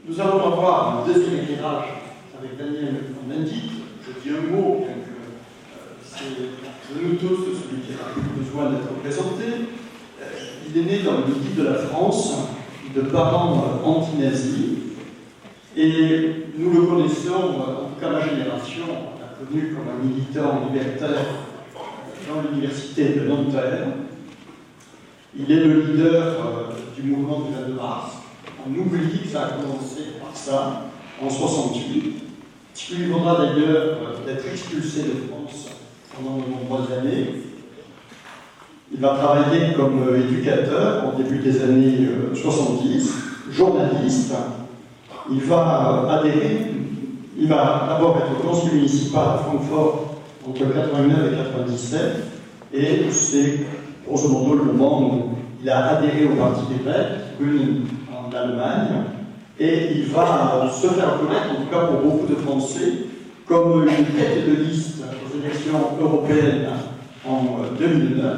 Nous allons avoir un deuxième éclairage avec Daniel Cohn-Bendit. Je dis un mot, bien que c'est de nous tous celui qui a besoin d'être présenté. Il est né dans le midi de la France, de parents anti-nazis, et nous le connaissons, en tout cas ma génération, l'a connu comme un militant libertaire dans l'université de Nanterre. Il est le leader du mouvement du 22 mars. On oublie que ça a commencé par ça, en 68. Il lui faudra d'ailleurs d'être expulsé de France pendant de nombreuses années. Il va travailler comme éducateur au début des années 70, journaliste. Il va adhérer, il va d'abord être conseiller municipal à Francfort entre 89 et 97, et c'est grosso modo le moment où il a adhéré au Parti des Verts, Grünen en Allemagne, et il va se faire connaître, en tout cas pour beaucoup de Français, comme une tête de liste aux élections européennes en 2009,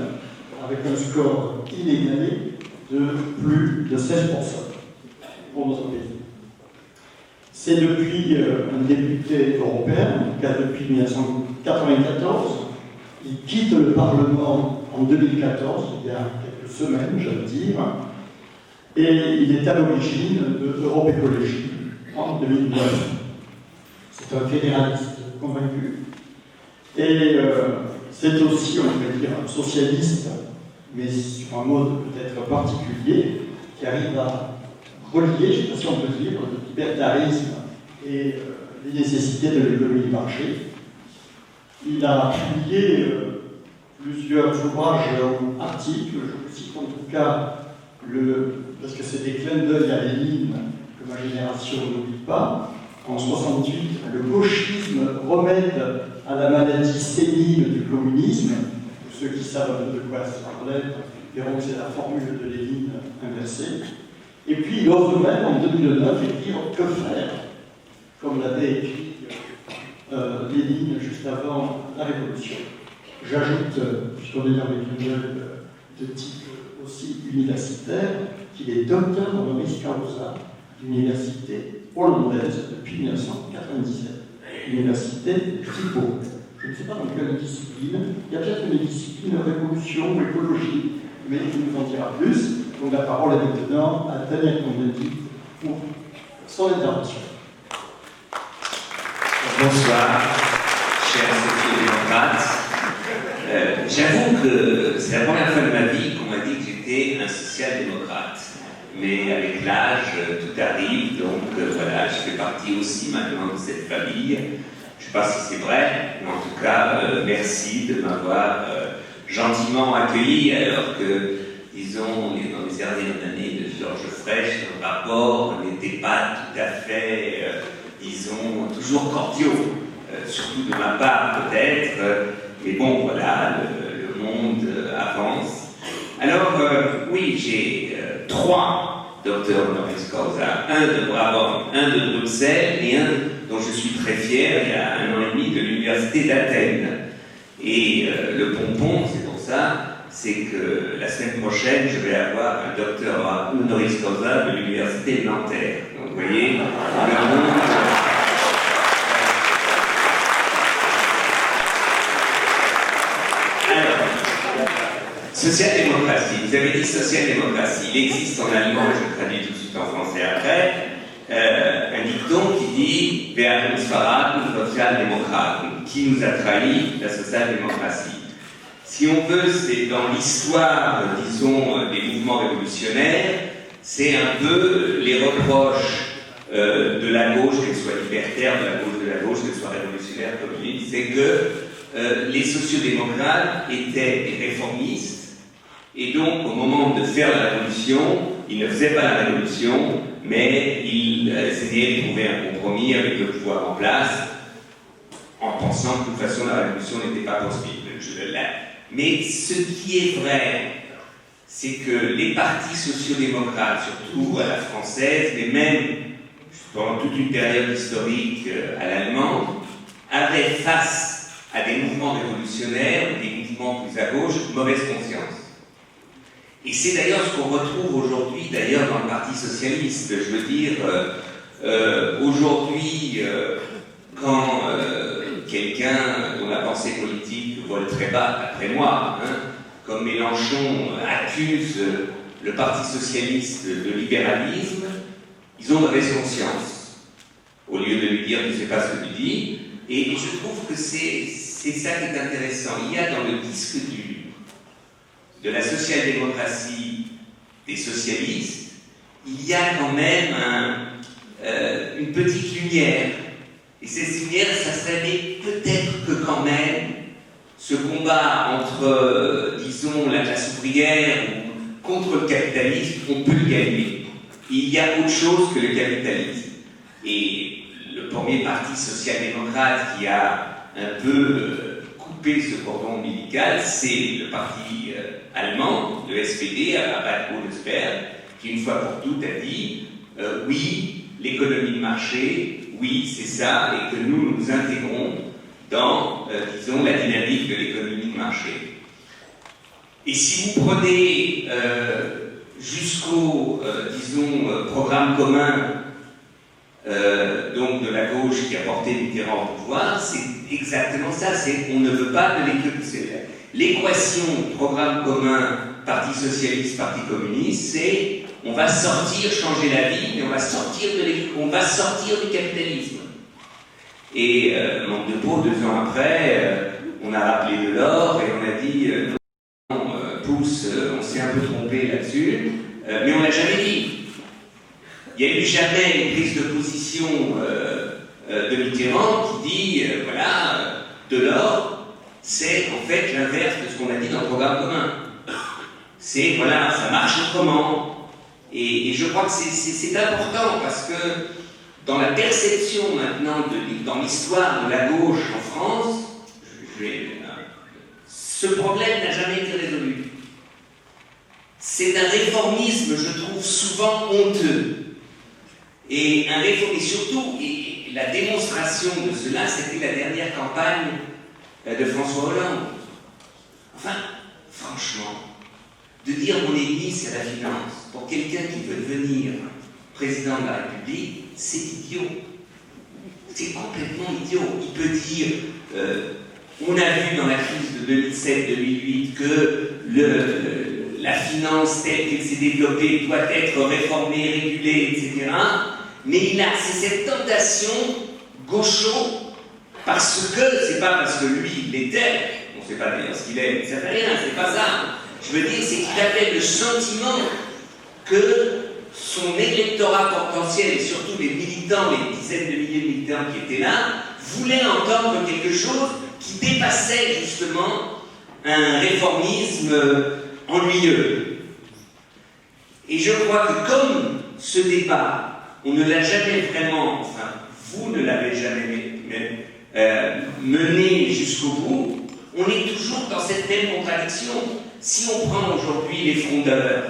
avec un score inégalé de plus de 16% pour notre pays. C'est depuis un député européen, en tout cas depuis 1994. Il quitte le Parlement en 2014, il y a quelques semaines, je veux dire, et il est à l'origine de Europe Écologie en 2009. C'est un fédéraliste convaincu. Et c'est aussi, on pourrait dire, un socialiste, mais sur un mode peut-être particulier, qui arrive à relier, je ne sais pas si on peut dire, le libertarisme et les nécessités de l'économie de marché. Il a publié plusieurs ouvrages ou articles, je vous cite en tout cas, parce que c'est des clins d'œil à Lénine que ma génération n'oublie pas, en 68, le gauchisme remède à la maladie sénile du communisme. Pour ceux qui savent de quoi ça parlait, verront que c'est la formule de Lénine inversée. Et puis il ose même en 2009 écrire Que faire, comme l'avait écrit Lénine juste avant la Révolution. J'ajoute, puisqu'on est dans les clins d'œil de type aussi universitaire, qu'il est docteur honoris causa d'université hollandaise depuis 1997, l'université Fribourg. Je ne sais pas dans quelle discipline, il y a peut-être une discipline révolution ou écologie, mais il nous en dira plus. Donc la parole est maintenant à Daniel Cohn-Bendit pour son intervention. Bonsoir, chers sociodémocrates. J'avoue que c'est la première fois de ma vie qu'on m'a dit que j'étais un social-démocrate. Mais avec l'âge, tout arrive, donc voilà, je fais partie aussi maintenant de cette famille. Je ne sais pas si c'est vrai, mais en tout cas, merci de m'avoir gentiment accueilli, alors que, disons, dans les dernières années de Georges Frêche, le rapport n'était pas tout à fait, disons, toujours cordiaux, surtout de ma part peut-être, mais bon, voilà, le monde avance. Alors, oui, j'ai 3 docteurs honoris causa, un de Brabant, un de Bruxelles et un dont je suis très fier, il y a 1 an et demi, de l'université d'Athènes. Et le pompon, c'est pour ça, c'est que la semaine prochaine, je vais avoir un docteur honoris causa de l'université de Nanterre. Donc, vous voyez, le monde... Social-démocratie, vous avez dit social-démocratie, il existe en allemand, je traduis tout de suite en français après, un dicton qui dit « Wer uns verraten, Sozialdemokraten » qui nous a trahi, la social-démocratie. Si on veut, c'est dans l'histoire, disons, des mouvements révolutionnaires, c'est un peu les reproches de la gauche, qu'elle soit libertaire, de la gauche, qu'elle soit révolutionnaire, communiste, c'est que les sociodémocrates étaient des réformistes. Et donc, au moment de faire la révolution, ils ne faisaient pas la révolution, mais ils essayaient de trouver un compromis avec le pouvoir en place, en pensant que de toute façon la révolution n'était pas possible. Mais ce qui est vrai, c'est que les partis sociodémocrates, surtout à la française, mais même pendant toute une période historique à l'allemande, avaient face à des mouvements révolutionnaires, des mouvements plus à gauche, mauvaise conscience. Et c'est d'ailleurs ce qu'on retrouve aujourd'hui, d'ailleurs, dans le Parti socialiste. Je veux dire, Aujourd'hui, quand quelqu'un dont la pensée politique vole très bas, d'après moi, hein, comme Mélenchon accuse le Parti socialiste de libéralisme, ils ont mauvaise conscience, au lieu de lui dire tu ne sais pas ce que tu dis. Et je trouve que c'est ça qui est intéressant. Il y a dans le disque dur de la social-démocratie des socialistes, il y a quand même une petite lumière. Et cette lumière, ça serait peut-être que quand même ce combat entre, disons, la classe ouvrière ou contre le capitalisme, on peut le gagner. Il y a autre chose que le capitalisme. Et le premier parti social-démocrate qui a un peu coupé ce cordon ombilical, c'est le parti allemand, le SPD, à Bad Godesberg, qui une fois pour toutes a dit oui, l'économie de marché, oui, c'est ça, et que nous nous intégrons dans, disons, la dynamique de l'économie de marché. Et si vous prenez jusqu'au, disons, programme commun donc de la gauche qui a porté Mitterrand au pouvoir, c'est exactement ça, c'est on ne veut pas de l'équation programme commun, Parti socialiste, Parti communiste, c'est on va sortir, changer la vie, mais on va sortir du capitalisme. Et manque de peau, 2 ans après, on a rappelé Delors et on a dit pousse, on s'est un peu trompé là-dessus, mais on l'a jamais dit. Il n'y a eu jamais une prise de position de Mitterrand qui dit voilà, Delors, c'est en fait l'inverse de ce qu'on a dit dans le programme commun. C'est voilà, ça marche autrement. Et je crois que c'est important parce que dans la perception maintenant, dans l'histoire de la gauche en France, ce problème n'a jamais été résolu. C'est un réformisme, je trouve, souvent honteux. Et surtout, et la démonstration de cela, c'était la dernière campagne de François Hollande. Enfin, franchement, de dire mon ennemi c'est la finance, pour quelqu'un qui veut devenir président de la République, c'est idiot. C'est complètement idiot. Il peut dire, on a vu dans la crise de 2007-2008 que la finance telle qu'elle s'est développée doit être réformée, régulée, etc. Mais c'est cette tentation gaucho, parce que, c'est pas parce que lui il l'était, on ne sait pas d'ailleurs ce qu'il est, ça fait rien, c'est pas ça. Je veux dire, c'est qu'il avait le sentiment que son électorat potentiel, et surtout les militants, les dizaines de milliers de militants qui étaient là, voulaient entendre quelque chose qui dépassait justement un réformisme ennuyeux. Et je crois que comme ce débat, on ne l'a jamais vraiment, enfin, vous ne l'avez jamais mené jusqu'au bout, on est toujours dans cette même contradiction. Si on prend aujourd'hui les frondeurs,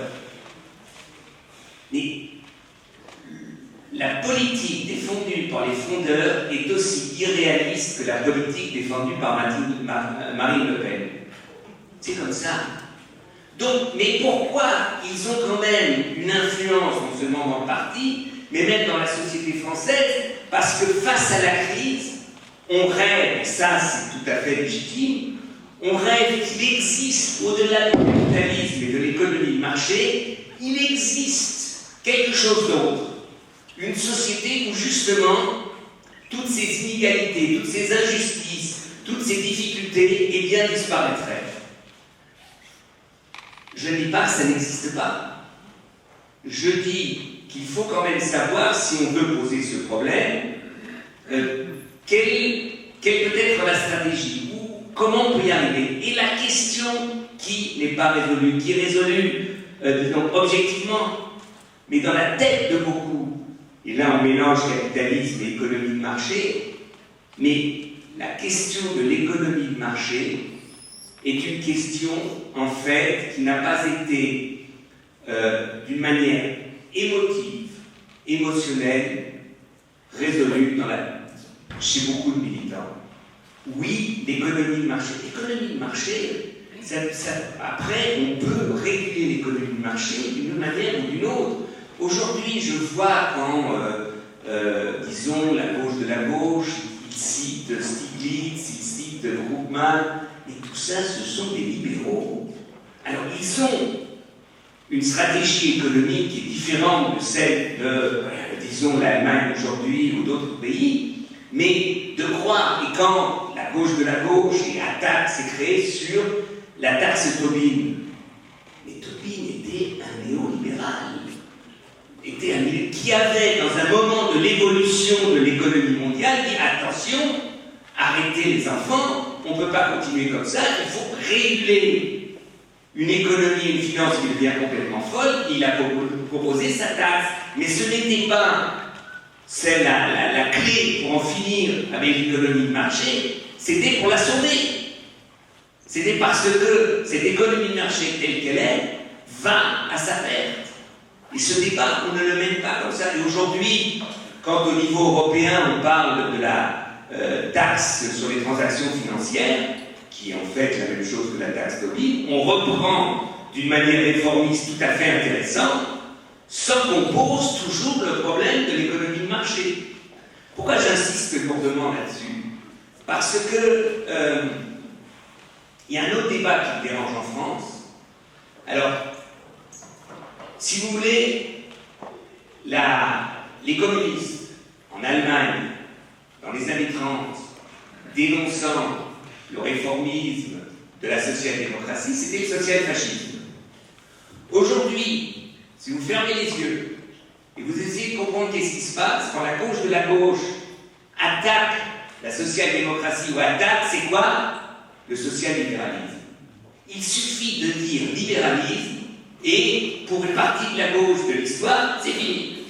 la politique défendue par les frondeurs est aussi irréaliste que la politique défendue par Marine Le Pen. C'est comme ça. Donc, mais pourquoi ils ont quand même une influence, non seulement dans le parti, mais même dans la société française? Parce que face à la crise, on rêve, et ça c'est tout à fait légitime, on rêve qu'il existe, au-delà du capitalisme et de l'économie de marché, il existe quelque chose d'autre. Une société où justement, toutes ces inégalités, toutes ces injustices, toutes ces difficultés, eh bien, disparaîtraient. Je ne dis pas que ça n'existe pas. Je dis qu'il faut quand même savoir, si on veut poser ce problème, quelle peut être la stratégie, ou comment on peut y arriver. Et la question qui n'est pas résolue, qui est résolue, disons, objectivement, mais dans la tête de beaucoup, et là on mélange capitalisme et économie de marché, mais la question de l'économie de marché est une question, en fait, qui n'a pas été, d'une manière émotive, émotionnelle, résolue chez beaucoup de militants. Oui, l'économie de marché. L'économie de marché, après, on peut réguler l'économie de marché d'une manière ou d'une autre. Aujourd'hui, je vois quand disons, la gauche de la gauche, il cite Stiglitz, il cite Krugman, et tout ça, ce sont des libéraux. Alors, ils ont une stratégie économique qui est différente de celle de, disons, l'Allemagne aujourd'hui ou d'autres pays, mais de croire, et quand la gauche de la gauche et attaque s'est créée sur la taxe Tobin, mais Tobin était un néolibéral, qui avait, dans un moment de l'évolution de l'économie mondiale, dit attention, arrêtez les enfants, on ne peut pas continuer comme ça, il faut réguler une économie, une finance qui devient complètement folle. Il a proposé sa taxe, mais ce n'était pas la clé pour en finir avec l'économie de marché, c'était pour la sauver. C'était parce que cette économie de marché telle qu'elle est va à sa perte. Et ce débat, on ne le mène pas comme ça. Et aujourd'hui, quand au niveau européen, on parle de la taxe sur les transactions financières, qui est en fait la même chose que la taxe Tobin, on reprend d'une manière réformiste tout à fait intéressante, sans qu'on pose toujours le problème de l'économie de marché. Pourquoi j'insiste lourdement là-dessus? Parce que il y a un autre débat qui me dérange en France. Alors, si vous voulez, les communistes en Allemagne, dans les années 30, dénonçant le réformisme de la social-démocratie, c'était le social-fascisme. Aujourd'hui, si vous fermez les yeux et vous essayez de comprendre qu'est-ce qui se passe quand la gauche de la gauche attaque la social-démocratie ou attaque, c'est quoi? Le social-libéralisme. Il suffit de dire libéralisme et pour une partie de la gauche de l'histoire, c'est fini.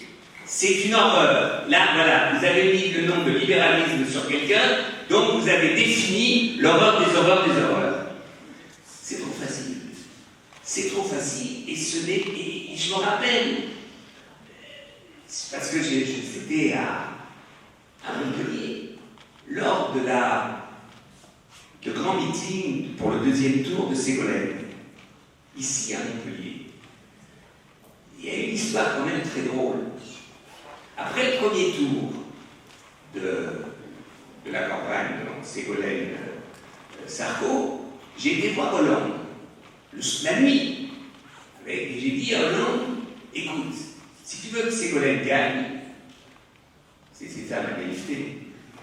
C'est une horreur. Là, voilà, vous avez mis le nom de libéralisme sur quelqu'un, donc vous avez défini l'horreur des horreurs des horreurs. C'est trop facile. C'est trop facile, et je me rappelle, parce que c'était à Montpellier, lors de grand meeting pour le deuxième tour de Ségolène, ici à Montpellier. Il y a une histoire quand même très drôle. Après le premier tour de la campagne de Ségolène-Sarko, j'ai été voir Hollande, la nuit. Et j'ai dit à Hollande, écoute, si tu veux que Ségolène gagne, c'est ça la naïveté.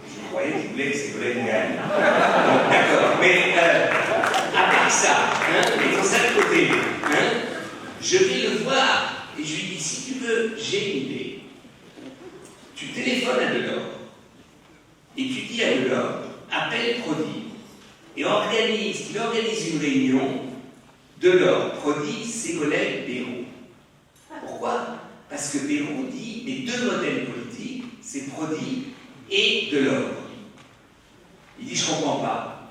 Je croyais qu'il voulait que Ségolène gagne. Bon, d'accord, mais à part ça, mettons ça de côté, je vais le voir et je lui dis, si tu veux, j'ai une idée. Tu téléphones à Delors et tu dis à Delors, appelle Prodi et il organise une réunion Delors, Prodi, Ségolène, Bayrou. Pourquoi? Parce que Bayrou dit les deux modèles politiques, c'est Prodi et Delors. Il dit, je ne comprends pas.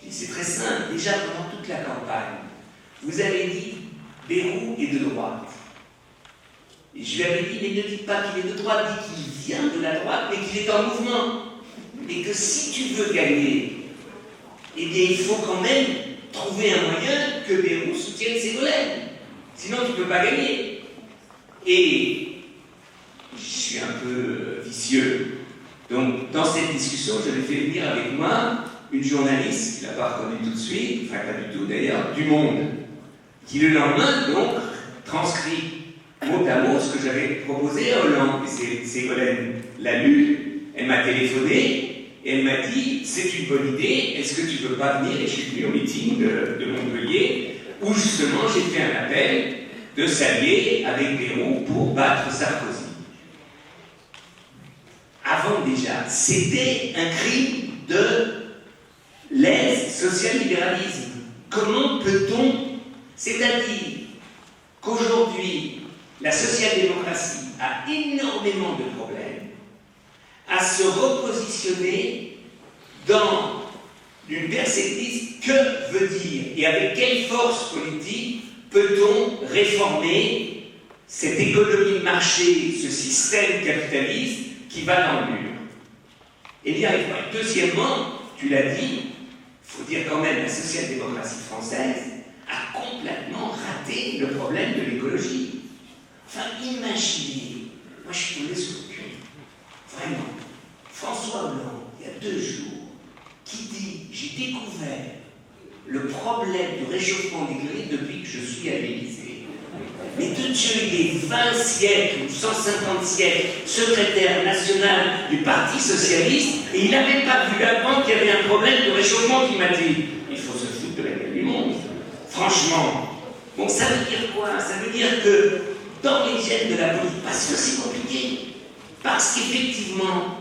Je dis, c'est très simple. Déjà, pendant toute la campagne, vous avez dit Bayrou est de droite. Et je lui avais dit, mais ne dites pas qu'il est de droite, dites qu'il vient de la droite, mais qu'il est en mouvement. Et que si tu veux gagner, eh bien, il faut quand même trouver un moyen que Bayrou soutienne Ségolène. Sinon, tu ne peux pas gagner. Et je suis un peu vicieux. Donc, dans cette discussion, j'avais fait venir avec moi une journaliste, qui ne l'a pas reconnue tout de suite, enfin pas du tout d'ailleurs, du Monde, qui le lendemain, donc, transcrit mot à mot ce que j'avais proposé à Hollande. Et Ségolène l'a lu, elle m'a téléphoné, et elle m'a dit, c'est une bonne idée, est-ce que tu ne veux pas venir? Et je suis venu au meeting de Montpellier, où justement j'ai fait un appel de s'allier avec Bayrou pour battre Sarkozy. Avant déjà, c'était un crime de l'aise-social-libéralisme. Comment peut-on, c'est-à-dire qu'aujourd'hui, la social-démocratie a énormément de problèmes à se repositionner dans une perspective, que veut dire et avec quelle force politique peut-on réformer cette économie de marché, ce système capitaliste qui va dans le mur? Et bien, deuxièmement, tu l'as dit, il faut dire quand même, la social-démocratie française a complètement raté le problème de l'écologie. Enfin, imaginez, moi je suis tombé sur le cul. j'ai découvert le problème du réchauffement déclaré depuis que je suis à l'Élysée. Mais de Dieu, il est 20 siècles ou 150 siècles secrétaire national du Parti Socialiste et il n'avait pas vu avant qu'il y avait un problème de réchauffement climatique. Il faut se foutre de la gueule du monde. Franchement. Bon, ça veut dire quoi? Ça veut dire que dans l'hygiène de la politique, parce que c'est compliqué, parce qu'effectivement,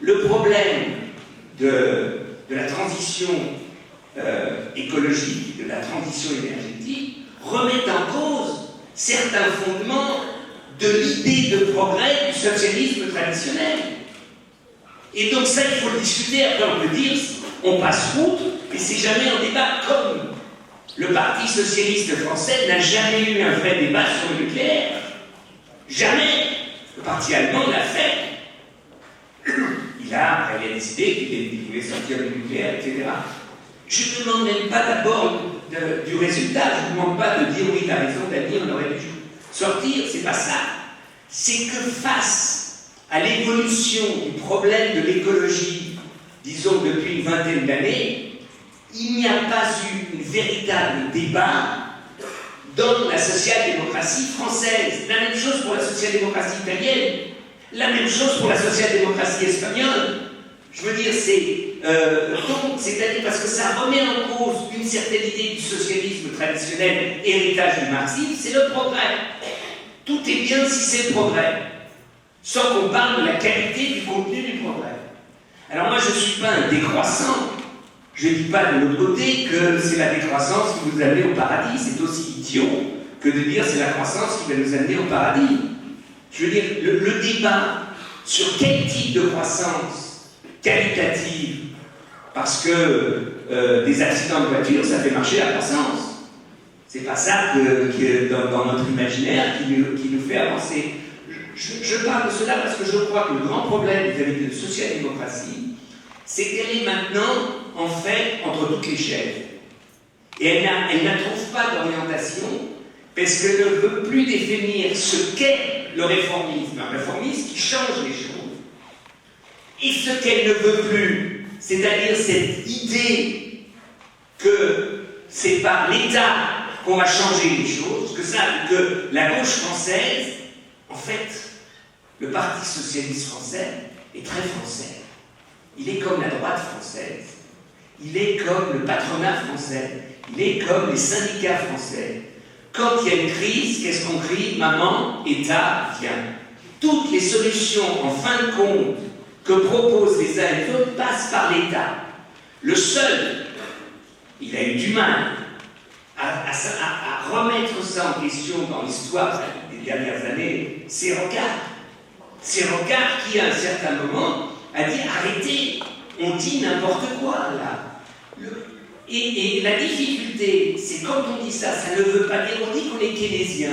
le problème de la transition écologique, de la transition énergétique, remet en cause certains fondements de l'idée de progrès du socialisme traditionnel. Et donc ça, il faut le discuter. Après, on peut dire, on passe outre, et c'est jamais un débat comme le Parti socialiste français n'a jamais eu un vrai débat sur le nucléaire. Jamais. Le parti allemand l'a fait. Il a décidé qu'il voulait sortir du nucléaire, etc. Je ne demande même pas d'abord du résultat, je ne demande pas de dire oui, t'as raison, Dany, on aurait dû sortir, c'est pas ça. C'est que face à l'évolution du problème de l'écologie, disons depuis une vingtaine d'années, il n'y a pas eu un véritable débat dans la social-démocratie française. La même chose pour la social-démocratie italienne, la même chose pour la social-démocratie espagnole. Je veux dire, c'est-à-dire parce que ça remet en cause une certaine idée du socialisme traditionnel, héritage du marxisme, c'est le progrès. Tout est bien si c'est le progrès, sans qu'on parle de la qualité du contenu du progrès. Alors moi, je ne suis pas un décroissant. Je ne dis pas de l'autre côté que c'est la décroissance qui vous amène au paradis. C'est aussi idiot que de dire c'est la croissance qui va nous amener au paradis. Je veux dire, le débat sur quel type de croissance qualitative, parce que des accidents de voiture, ça fait marcher la croissance. C'est pas ça que dans notre imaginaire qui nous fait avancer. Je parle de cela parce que je crois que le grand problème vis-à-vis de la social-démocratie, c'est qu'elle est maintenant, en fait, entre toutes les chaises. Et elle ne trouve pas d'orientation parce qu'elle ne veut plus définir ce qu'est le réformisme. Un réformisme qui change les choses. Et ce qu'elle ne veut plus, c'est-à-dire cette idée que c'est par l'État qu'on va changer les choses, que la gauche française, en fait, le Parti socialiste français est très français. Il est comme la droite française. Il est comme le patronat français. Il est comme les syndicats français. Quand il y a une crise, qu'est-ce qu'on crie? Maman, État, viens. Toutes les solutions, en fin de compte, que proposent les uns et les autres passent par l'État. Le seul, il a eu du mal à remettre ça en question dans l'histoire des dernières années, c'est Rocard. C'est Rocard qui, à un certain moment, a dit arrêtez, on dit n'importe quoi là. Et la difficulté, c'est quand on dit ça, ça ne veut pas dire, on dit qu'on est keynésien.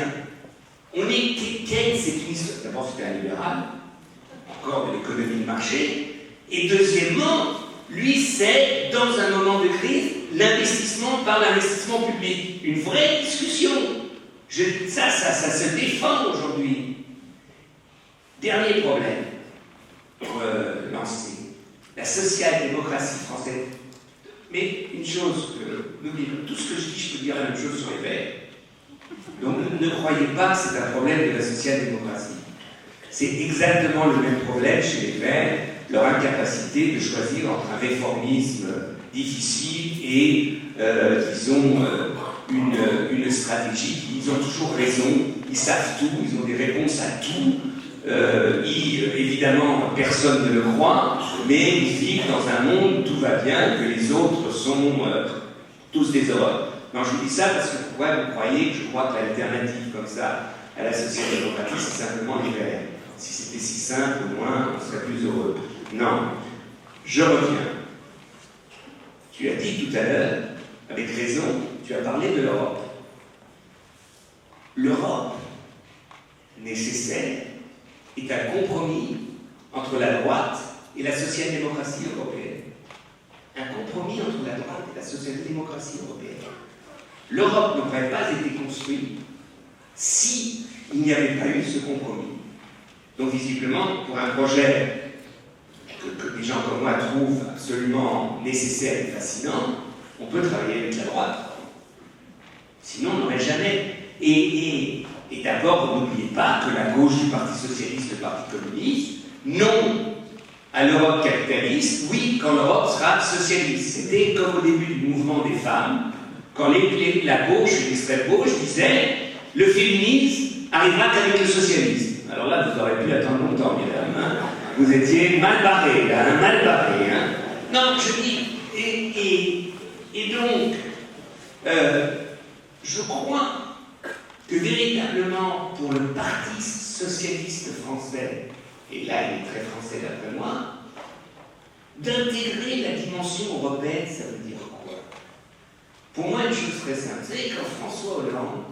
Keynes, c'est une histoire. D'abord, c'était un libéral, encore de l'économie de marché. Et deuxièmement, lui, c'est, dans un moment de crise, l'investissement par l'investissement public. Une vraie discussion. Ça se défend aujourd'hui. Dernier problème pour lancer. La social-démocratie française. Mais une chose, tout ce que je dis, je peux dire la même chose sur les Verts. Donc ne croyez pas que c'est un problème de la social-démocratie. C'est exactement le même problème chez les Verts, leur incapacité de choisir entre un réformisme difficile et, disons, une stratégie. Ils ont toujours raison, ils savent tout, ils ont des réponses à tout. Évidemment, personne ne le croit, mais ils vivent dans un monde où tout va bien, que les autres sont tous des horreurs. Non, je vous dis ça parce que pourquoi vous croyez que je crois que l'alternative comme ça à la social-démocratie, c'est simplement les Verts. Si c'était si simple, au moins, on serait plus heureux. Non. Je reviens. Tu as dit tout à l'heure, avec raison, tu as parlé de l'Europe. L'Europe nécessaire est un compromis entre la droite et la social-démocratie européenne. Un compromis entre la droite et la social-démocratie européenne. L'Europe n'aurait pas été construite si il n'y avait pas eu ce compromis. Donc visiblement, pour un projet que des gens comme moi trouvent absolument nécessaire et fascinant, on peut travailler avec la droite. Sinon, on n'aurait jamais. Et d'abord, n'oubliez pas que la gauche du Parti Socialiste, le Parti Communiste, non à l'Europe capitaliste, oui, quand l'Europe sera socialiste. C'était comme au début du mouvement des femmes, quand la gauche et l'extrême gauche disaient le féminisme arrivera qu'avec le socialisme. Alors là, vous aurez pu attendre longtemps, mesdames. Hein. Vous étiez mal barrés, là, mal barrés. Hein. Non, je dis, et donc, je crois que véritablement, pour le Parti socialiste français, et là il est très français d'après moi, d'intégrer la dimension européenne, ça veut dire quoi? Pour moi, une chose très simple, vous savez, quand François Hollande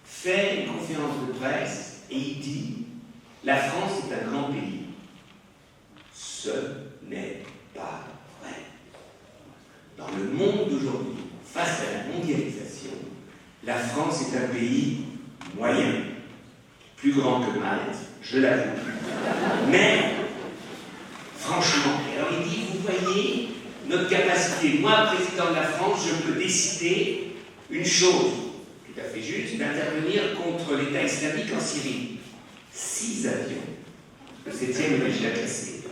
fait une conférence de presse et il dit « La France est un grand pays », ce n'est pas vrai. Dans le monde d'aujourd'hui, face à la mondialisation, la France est un pays moyen, plus grand que Malte, je l'avoue. Mais, franchement, alors il dit, vous voyez, notre capacité, moi, président de la France, je peux décider une chose, tout à fait juste, d'intervenir contre l'État islamique en Syrie. 6 avions, le 7e est déjà classé.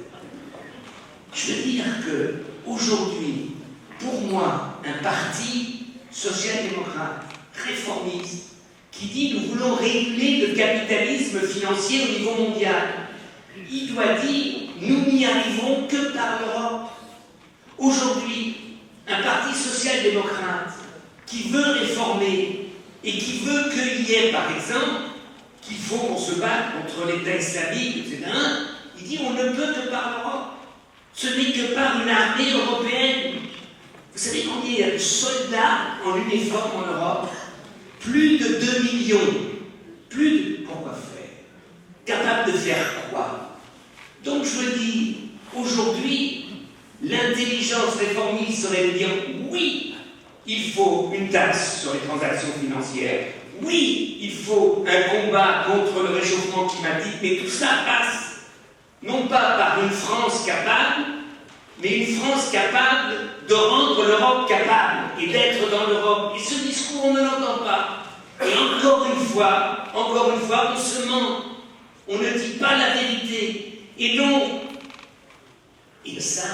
Je veux dire qu'aujourd'hui, pour moi, un parti social-démocrate, réformiste, qui dit nous voulons réguler le capitalisme financier au niveau mondial. Il doit dire nous n'y arriverons que par l'Europe. Aujourd'hui, un parti social-démocrate qui veut réformer et qui veut qu'il y ait, par exemple, qu'il faut qu'on se batte contre l'État islamique, etc., il dit on ne peut que par l'Europe. Ce n'est que par une armée européenne. Vous savez combien il y a de soldats en uniforme en Europe? Plus de 2 millions. Pourquoi faire? Capable de faire quoi? Donc je me dis, aujourd'hui, l'intelligence réformiste serait de dire oui, il faut une taxe sur les transactions financières, oui, il faut un combat contre le réchauffement climatique, mais tout ça passe non pas par une France capable, mais une France capable de rendre l'Europe capable et d'être dans l'Europe. Et ce discours, on ne l'entend pas. Et encore une fois, on se ment. On ne dit pas la vérité. Et donc, et ça,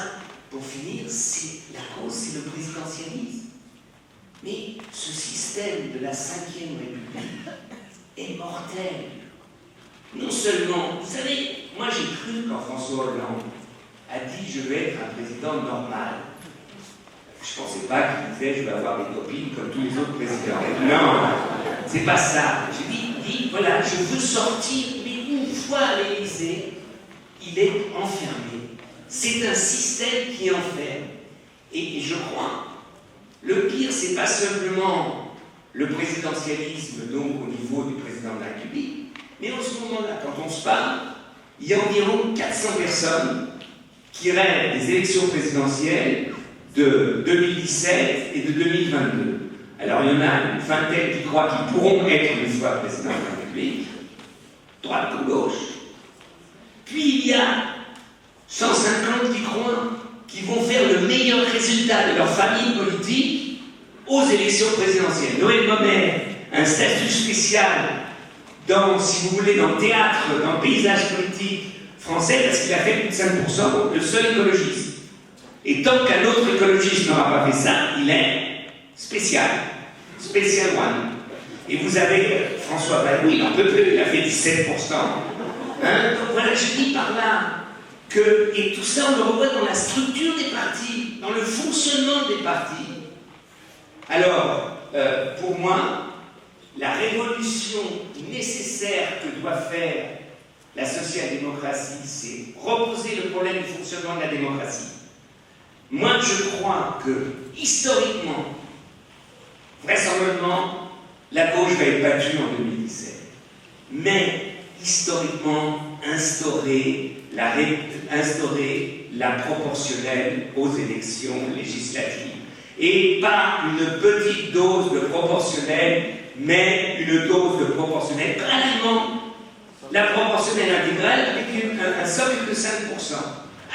pour finir, c'est la cause, c'est le présidentialisme. Mais ce système de la Ve République est mortel. Non seulement, vous savez, moi j'ai cru quand François Hollande a dit je vais être un président normal. Je ne pensais pas qu'il disait je vais avoir des copines comme tous les autres présidents. Non, c'est pas ça. J'ai dit voilà, je veux sortir, mais une fois à l'Élysée, il est enfermé. C'est un système qui enferme. Et je crois, le pire, c'est pas simplement le présidentialisme, donc au niveau du président de la République, mais en ce moment-là, quand on se parle, il y a environ 400 personnes qui rêvent des élections présidentielles de 2017 et de 2022. Alors il y en a une vingtaine qui croient qu'ils pourront être une fois président de la République, droite ou gauche. Puis il y a 150 qui croient qu'ils vont faire le meilleur résultat de leur famille politique aux élections présidentielles. Noël Mommer, un statut spécial dans, si vous voulez, dans le théâtre, dans le paysage politique français, parce qu'il a fait plus de 5%, le seul écologiste. Et tant qu'un autre écologiste n'aura pas fait ça, il est spécial. Special one. Et vous avez François Bayrou, il n'en peut plus, il a fait 17%. Hein? Donc voilà, je dis par là que, et tout ça on le revoit dans la structure des partis, dans le fonctionnement des partis. Alors, pour moi, la révolution nécessaire que doit faire la social-démocratie, c'est reposer le problème du fonctionnement de la démocratie. Moi, je crois que, historiquement, vraisemblablement, la gauche va être battue en 2017. Mais, historiquement, instaurer la proportionnelle aux élections législatives. Et pas une petite dose de proportionnelle, mais une dose de proportionnelle, carrément la proportionnelle intégrale avec un socle de 5%.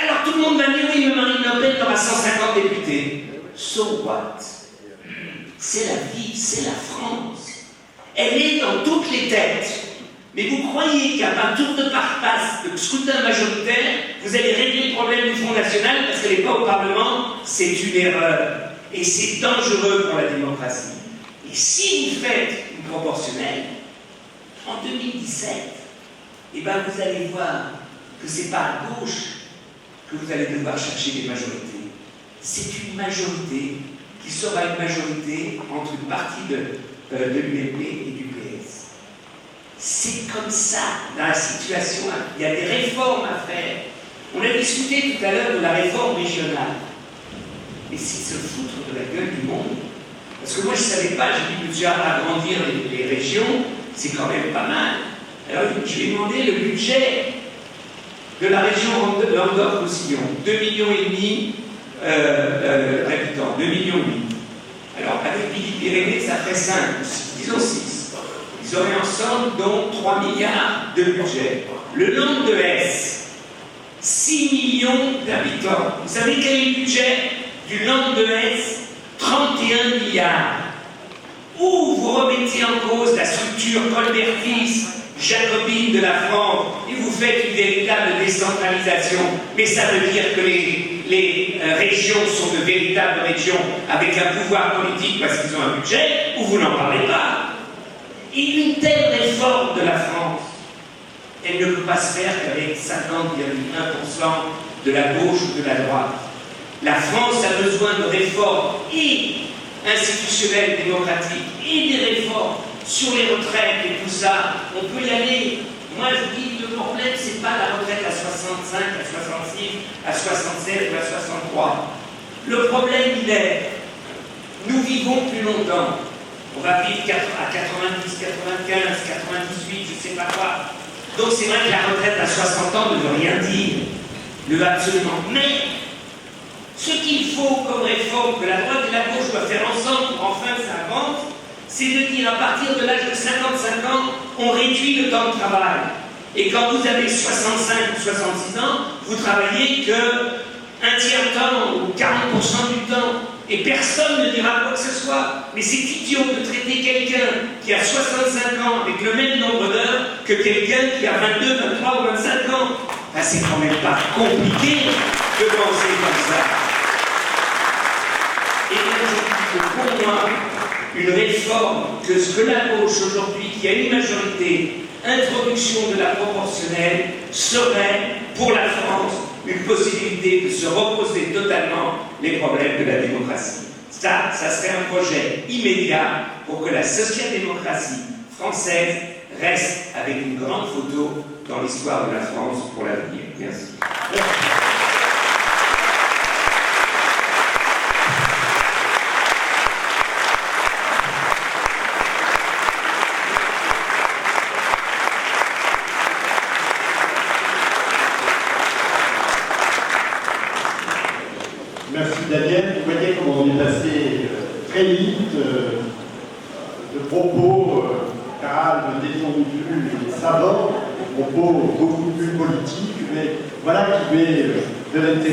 Alors tout le monde va dire oui, mais Marine Le Pen aura 150 députés. So what? C'est la vie, c'est la France. Elle est dans toutes les têtes. Mais vous croyez qu'à un tour de passe, de scrutin majoritaire, vous allez régler le problème du Front National parce qu'elle n'est pas au Parlement? C'est une erreur. Et c'est dangereux pour la démocratie. Et si vous faites une proportionnelle, en 2017, eh ben vous allez voir que ce n'est pas à gauche que vous allez devoir chercher des majorités. C'est une majorité qui sera une majorité entre une partie de l'UMP et du PS. C'est comme ça dans la situation. Il y a des réformes à faire. On a discuté tout à l'heure de la réforme régionale. Mais c'est se foutre de la gueule du monde. Parce que moi je ne savais pas, j'ai dit déjà agrandir les régions, c'est quand même pas mal. Alors je lui ai demandé le budget de la région Languedoc-Roussillon, 2,5 millions d'habitants, 2,8 millions. Alors avec Midi-Pyrénées, ça fait 5, disons 6. Ils auraient ensemble donc 3 milliards de budget. Le Langue de Hesse, 6 millions d'habitants. Vous savez quel est le budget du Langue de Hesse? 31 milliards. Où vous remettez en cause la structure colbertiste, jacobine de la France, et vous faites une véritable décentralisation. Mais ça veut dire que les régions sont de véritables régions avec un pouvoir politique parce qu'ils ont un budget, ou vous n'en parlez pas. Et une telle réforme de la France, elle ne peut pas se faire qu'avec 50,1% de la gauche ou de la droite. La France a besoin de réformes et institutionnelles, démocratiques, et des réformes sur les retraites et tout ça. On peut y aller. Moi, je vous dis, le problème, c'est pas la retraite à 65, à 66, à 67 ou à 63. Le problème, il est, nous vivons plus longtemps. On va vivre à 90, 95, 98, je sais pas quoi. Donc c'est vrai que la retraite à 60 ans ne veut rien dire. Ne veut absolument. Mais ce qu'il faut comme réforme que la droite et la gauche doivent faire ensemble pour enfin que ça avance, c'est de dire à partir de l'âge de 55 ans, on réduit le temps de travail. Et quand vous avez 65 ou 66 ans, vous travaillez que un tiers temps ou 40% du temps. Et personne ne dira quoi que ce soit. Mais c'est idiot de traiter quelqu'un qui a 65 ans avec le même nombre d'heures que quelqu'un qui a 22, 23 ou 25 ans. Ben, c'est quand même pas compliqué de penser comme ça. Et bien, je dis que pour moi, une réforme, que ce que la gauche aujourd'hui, qui a une majorité, introduction de la proportionnelle, serait pour la France une possibilité de se reposer totalement les problèmes de la démocratie. Ça serait un projet immédiat pour que la social-démocratie française reste avec une grande photo dans l'histoire de la France pour l'avenir. Merci. Merci Daniel. Vous voyez comment on est passé très vite de propos calmes, détendus et savants, propos beaucoup plus politiques, mais voilà qui met de l'intérêt.